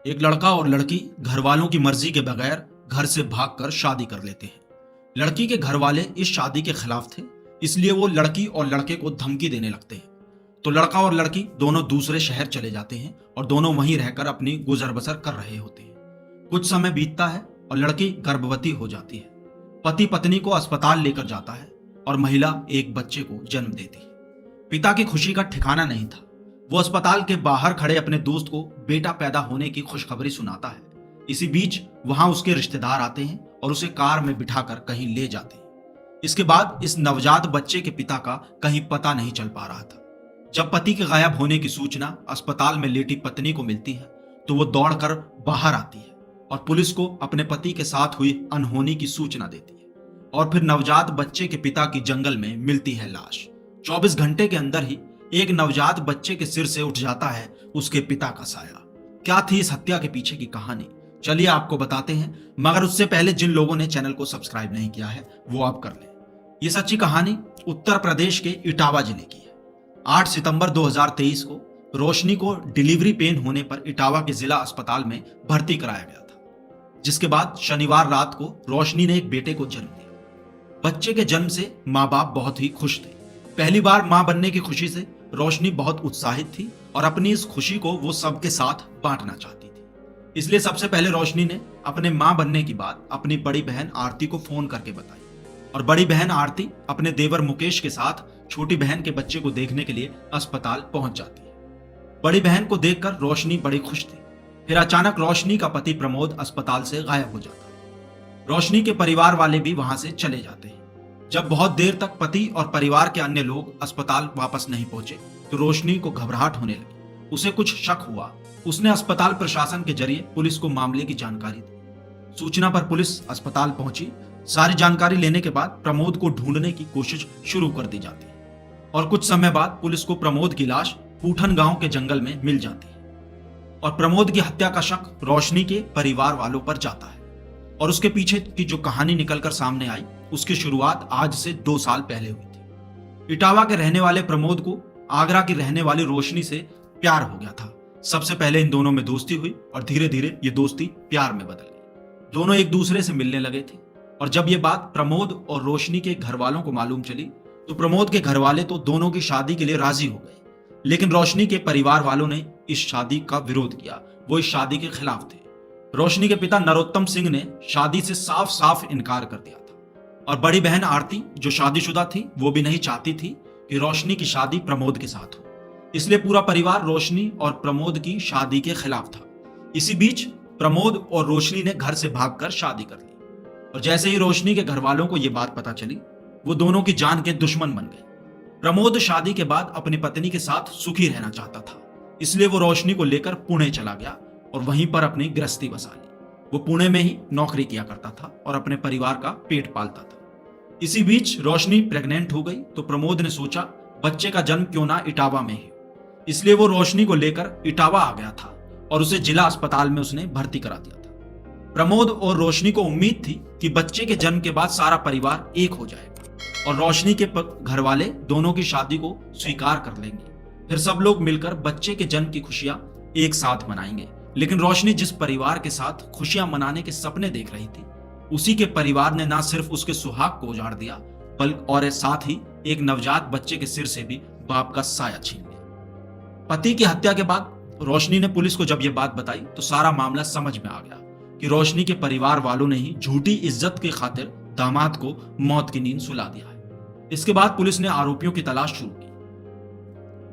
एक लड़का और लड़की घर वालों की मर्जी के बगैर घर से भागकर शादी कर लेते हैं। लड़की के घर वाले इस शादी के खिलाफ थे, इसलिए वो लड़की और लड़के को धमकी देने लगते हैं। तो लड़का और लड़की दोनों दूसरे शहर चले जाते हैं और दोनों वहीं रहकर अपनी गुजर बसर कर रहे होते हैं। कुछ समय बीतता है और लड़की गर्भवती हो जाती है। पति पत्नी को अस्पताल लेकर जाता है और महिला एक बच्चे को जन्म देती है। पिता की खुशी का ठिकाना नहीं था। वो अस्पताल के बाहर खड़े अपने दोस्त को बेटा पैदा होने की खुशखबरी सुनाता है। इसी बीच वहां उसके रिश्तेदार आते हैं और उसे कार में बिठाकर कहीं ले जाते हैं। इसके बाद इस नवजात बच्चे के पिता का कहीं पता नहीं चल पा रहा था। जब पति के गायब होने की सूचना अस्पताल में लेटी पत्नी को मिलती है तो वो दौड़कर बाहर आती है और पुलिस को अपने पति के साथ हुई अनहोनी की सूचना देती है। और फिर नवजात बच्चे के पिता की जंगल में मिलती है लाश। 24 घंटे के अंदर ही एक नवजात बच्चे के सिर से उठ जाता है उसके पिता का साया। क्या थी इस हत्या के पीछे की कहानी, चलिए आपको बताते हैं, मगर उससे पहले जिन लोगों ने चैनल को सब्सक्राइब नहीं किया है वो आप कर लें। ये सच्ची कहानी उत्तर प्रदेश के इटावा जिले की है। 8 सितंबर 2023 को रोशनी को डिलीवरी पेन होने पर इटावा के जिला अस्पताल में भर्ती कराया गया था, जिसके बाद शनिवार रात को रोशनी ने एक बेटे को जन्म दिया। बच्चे के जन्म से माँ बाप बहुत ही खुश थे। पहली बार मां बनने की खुशी से रोशनी बहुत उत्साहित थी और अपनी इस खुशी को वो सबके साथ बांटना चाहती थी। इसलिए सबसे पहले रोशनी ने अपने मां बनने की बात अपनी बड़ी बहन आरती को फोन करके बताई और बड़ी बहन आरती अपने देवर मुकेश के साथ छोटी बहन के बच्चे को देखने के लिए अस्पताल पहुंच जाती है। बड़ी बहन को देखकर रोशनी बड़ी खुश थी। फिर अचानक रोशनी का पति प्रमोद अस्पताल से गायब हो जाता है। रोशनी के परिवार वाले भी वहां से चले जाते हैं। जब बहुत देर तक पति और परिवार के अन्य लोग अस्पताल वापस नहीं पहुंचे तो रोशनी को घबराहट होने लगी। उसे कुछ शक हुआ। उसने अस्पताल प्रशासन के जरिए पुलिस को मामले की जानकारी दी। सूचना पर पुलिस अस्पताल पहुंची। सारी जानकारी लेने के बाद प्रमोद को ढूंढने की कोशिश शुरू कर दी जाती है और कुछ समय बाद पुलिस को प्रमोद की लाश पूठन गांव के जंगल में मिल जाती है और प्रमोद की हत्या का शक रोशनी के परिवार वालों पर जाता है। और उसके पीछे की जो कहानी निकलकर सामने आई उसकी शुरुआत आज से 2 साल पहले हुई थी। इटावा के रहने वाले प्रमोद को आगरा की रहने वाली रोशनी से प्यार हो गया था। सबसे पहले इन दोनों में दोस्ती हुई और धीरे धीरे ये दोस्ती प्यार में बदल गई। दोनों एक दूसरे से मिलने लगे थे और जब ये बात प्रमोद और रोशनी के घर वालों को मालूम चली तो प्रमोद के घर वाले तो दोनों की शादी के लिए राजी हो गए, लेकिन रोशनी के परिवार वालों ने इस शादी का विरोध किया। वो इस शादी के खिलाफ थे। रोशनी के पिता नरोत्तम सिंह ने शादी से साफ साफ इनकार कर दिया था और बड़ी बहन आरती जो शादीशुदा थी वो भी नहीं चाहती थी कि रोशनी की शादी प्रमोद के साथ हो। इसलिए पूरा परिवार रोशनी और प्रमोद की शादी के खिलाफ था। इसी बीच प्रमोद और रोशनी ने घर से भागकर शादी कर ली और जैसे ही रोशनी के घर वालों को यह बात पता चली वो दोनों की जान के दुश्मन बन गए। प्रमोद शादी के बाद अपनी पत्नी के साथ सुखी रहना चाहता था, इसलिए वो रोशनी को लेकर पुणे चला गया और वहीं पर अपनी गृहस्थी बसा ली। वो पुणे में ही नौकरी किया करता था और अपने परिवार का पेट पालता था। इसी बीच रोशनी प्रेग्नेंट हो गई तो प्रमोद ने सोचा बच्चे का जन्म क्यों ना इटावा में ही, इसलिए वो रोशनी को लेकर इटावा आ गया था और उसे जिला अस्पताल में उसने भर्ती करा दिया था। प्रमोद और रोशनी को उम्मीद थी कि बच्चे के जन्म के बाद सारा परिवार एक हो जाएगा और रोशनी के घर वाले दोनों की शादी को स्वीकार कर लेंगे। फिर सब लोग मिलकर बच्चे के जन्म की खुशियां एक साथ मनाएंगे। लेकिन रोशनी जिस परिवार के साथ खुशियां मनाने के सपने देख रही थी उसी के परिवार ने ना सिर्फ उसके सुहाग को उजाड़ दिया बल्कि और साथ ही एक नवजात बच्चे के सिर से भी बाप का साया छीन लिया। पति की हत्या के बाद रोशनी ने पुलिस को जब यह बात बताई तो सारा मामला समझ में आ गया कि रोशनी के परिवार वालों ने ही झूठी इज्जत की खातिर दामाद को मौत की नींद सुला दिया है। इसके बाद पुलिस ने आरोपियों की तलाश शुरू की।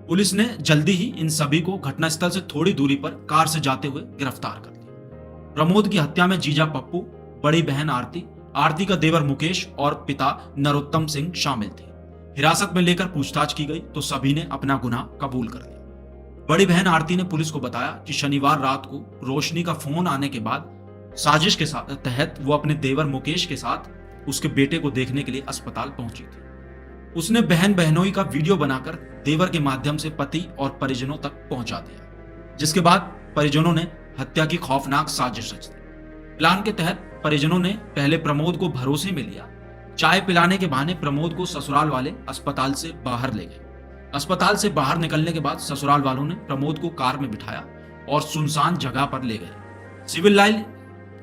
पुलिस ने जल्दी ही इन सभी को घटनास्थल से थोड़ी दूरी पर कार से जाते हुए गिरफ्तार कर लिया। प्रमोद की हत्या में जीजा पप्पू, बड़ी बहन आरती, आरती का देवर मुकेश और पिता नरोत्तम सिंह शामिल थे। हिरासत में लेकर पूछताछ की गई तो सभी ने अपना गुनाह कबूल कर लिया। बड़ी बहन आरती ने पुलिस को बताया कि शनिवार रात को रोशनी का फोन आने के बाद साजिश के तहत वो अपने देवर मुकेश के साथ उसके बेटे को देखने के लिए अस्पताल पहुंची थी। उसने बहन बहनोई का वीडियो बनाकर देवर के माध्यम से पति और परिजनों तक पहुंचा दिया, जिसके बाद परिजनों ने हत्या की खौफनाक साजिश रच दी। प्लान के तहत परिजनों ने पहले प्रमोद को भरोसे में लिया। चाय पिलाने के बहाने प्रमोद को ससुराल वाले अस्पताल से बाहर ले गए। अस्पताल से बाहर निकलने के बाद ससुराल वालों ने प्रमोद को कार में बिठाया और सुनसान जगह पर ले गए। सिविल लाइन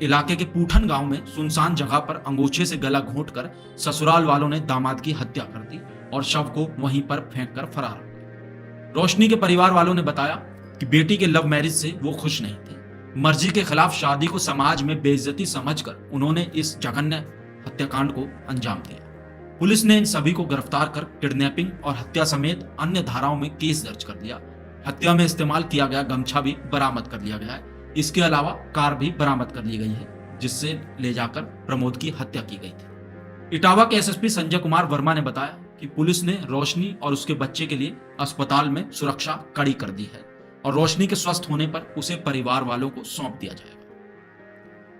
इलाके के पूठन गांव में सुनसान जगह पर अंगूछे से गला घोंटकर ससुराल वालों ने दामाद की हत्या कर दी और शव को वहीं पर फेंक कर फरार हो गए। रोशनी के परिवार वालों ने बताया कि बेटी के लव मैरिज से वो खुश नहीं थे। मर्जी के खिलाफ शादी को समाज में बेइज्जती समझकर उन्होंने इस जघन्य हत्याकांड को अंजाम दिया। पुलिस ने इन सभी को गिरफ्तार कर किडनैपिंग और हत्या समेत अन्य धाराओं में केस दर्ज कर दिया। हत्या में इस्तेमाल किया गया गमछा भी बरामद कर लिया गया है। इसके अलावा कार भी बरामद कर ली गई है जिससे ले जाकर प्रमोद की हत्या की गई थी। इटावा के एसएसपी संजय कुमार वर्मा ने बताया कि पुलिस ने रोशनी और उसके बच्चे के लिए अस्पताल में सुरक्षा कड़ी कर दी है और रोशनी के स्वस्थ होने पर उसे परिवार वालों को सौंप दिया जाएगा।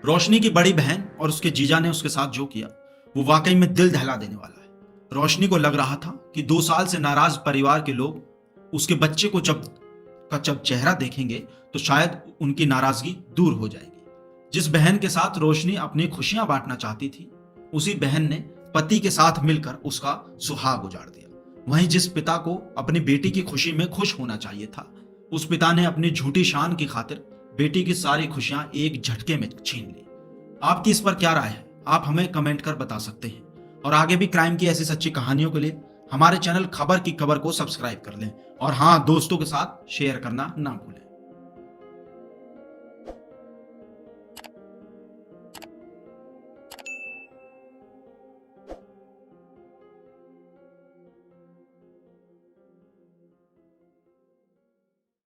रोशनी की बड़ी बहन और उसके जीजा ने उसके साथ जो किया वो वाकई में दिल दहला देने वाला है। रोशनी को लग रहा था कि 2 साल से नाराज परिवार के लोग उसके बच्चे को जब चेहरा देखेंगे तो शायद उनकी नाराजगी दूर हो जाएगी। जिस बहन के साथ रोशनी अपनी खुशियां बांटना चाहती थी उसी बहन ने पति के साथ मिलकर उसका सुहाग उजाड़ दिया। वहीं जिस पिता को अपनी बेटी की खुशी में खुश होना चाहिए था उस पिता ने अपनी झूठी शान की खातिर बेटी की सारी खुशियां एक झटके में छीन ली। आपकी इस पर क्या राय है? आप हमें कमेंट कर बता सकते हैं और आगे भी क्राइम की ऐसी सच्ची कहानियों के लिए हमारे चैनल खबर की खबर को सब्सक्राइब कर लें और हाँ, दोस्तों के साथ शेयर करना ना भूलें।